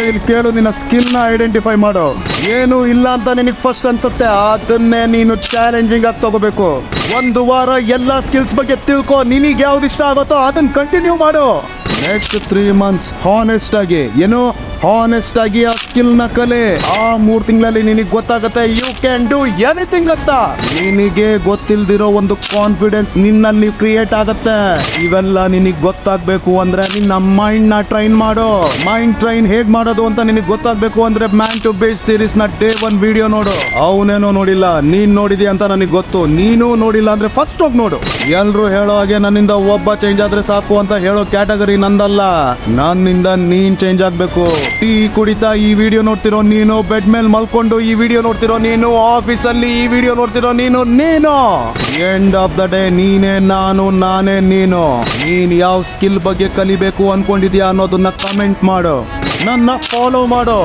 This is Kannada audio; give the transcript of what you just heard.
ಇಲ್ಲಿ ಕೇಳು, ನಿನ್ನ ಸ್ಕಿಲ್ ನ ಐಡೆಂಟಿಫೈ ಮಾಡು. ಏನು ಇಲ್ಲ ಅಂತ ನಿನಗೆ ಫಸ್ಟ್ ಅನ್ಸುತ್ತೆ, ಅದನ್ನೇ ನೀನು ಚಾಲೆಂಜಿಂಗ್ ಆಗಿ ತಗೋಬೇಕು. ಒಂದು ವಾರ ಎಲ್ಲ ಸ್ಕಿಲ್ಸ್ ಬಗ್ಗೆ ತಿಳ್ಕೊ, ನಿನಗೆ ಯಾವ್ದು ಇಷ್ಟ ಆಗುತ್ತೋ ಅದನ್ನ ಕಂಟಿನ್ಯೂ ಮಾಡು. ನೆಕ್ಸ್ಟ್ 3 months ಹಾನೆಸ್ಟ್ ಆಗಿ ಹಾನೆಸ್ಟ್ ಆಗಿ ಆ ಸ್ಕಿಲ್ ನ ಕಲೆ. ಆ 3 ತಿಂಗಳಲ್ಲಿ ನಿನಗೆ ಗೊತ್ತಾಗತ್ತೆ ಯು ಕ್ಯಾನ್ ಡೂ ಎನಿಥಿಂಗ್ ಅಂತ. ನಿನಗೆ ಗೊತ್ತಿಲ್ದಿರೋ ಒಂದು ಕಾನ್ಫಿಡೆನ್ಸ್ ನಿನ್ನಲ್ಲಿ ಕ್ರಿಯೇಟ್ ಆಗತ್ತೆ. ಇವೆಲ್ಲ ನಿನಗೆ ಗೊತ್ತಾಗ್ಬೇಕು ಅಂದ್ರೆ ನಿನ್ನ ಮೈಂಡ್ ನ ಟ್ರೈನ್ ಮಾಡು. ಮೈಂಡ್ ಟ್ರೈನ್ ಹೇಗ್ ಮಾಡೋದು ಅಂತ ನಿನಗೆ ಗೊತ್ತಾಗ್ಬೇಕು ಅಂದ್ರೆ ಮ್ಯಾನ್ ಟು ಬೇಸ್ ಸೀರೀಸ್ ನ Day 1 ವಿಡಿಯೋ ನೋಡು. ಅವನೇನೋ ನೋಡಿಲ್ಲ, ನೀನ್ ನೋಡಿದ್ಯಾ ಅಂತ ನನಗೆ ಗೊತ್ತು. ನೀನು ನೋಡಿಲ್ಲ ಅಂದ್ರೆ ಫಸ್ಟ್ ಹೋಗಿ ನೋಡು. ಎಲ್ರು ಹೇಳೋ ಹಾಗೆ ನನ್ನಿಂದ ಒಬ್ಬ ಚೇಂಜ್ ಆದ್ರೆ ಸಾಕು ಅಂತ ಹೇಳೋ ಕ್ಯಾಟಗರಿ ನಂದಲ್ಲ. ನನ್ನಿಂದ ನೀನ್ ಚೇಂಜ್ ಆಗ್ಬೇಕು. ಟೀ ಕುಡಿತಾ ಈ ವಿಡಿಯೋ ನೋಡ್ತಿರೋ ನೀನು, ಬೆಡ್ ಮೇಲೆ ಮಲ್ಕೊಂಡು ಈ ವಿಡಿಯೋ ನೋಡ್ತಿರೋ ನೀನು, ಆಫೀಸಲ್ಲಿ ಈ ವಿಡಿಯೋ ನೋಡ್ತಿರೋ ನೀನು, ಎಂಡ್ ಆಫ್ ದ ಡೇ ನೀನೇ ನಾನು, ನಾನೇ ನೀನು. ನೀನ್ ಯಾವ ಸ್ಕಿಲ್ ಬಗ್ಗೆ ಕಲಿಬೇಕು ಅನ್ಕೊಂಡಿದ್ಯಾ ಅನ್ನೋದನ್ನ ಕಮೆಂಟ್ ಮಾಡು, ನನ್ನ ಫಾಲೋ ಮಾಡು.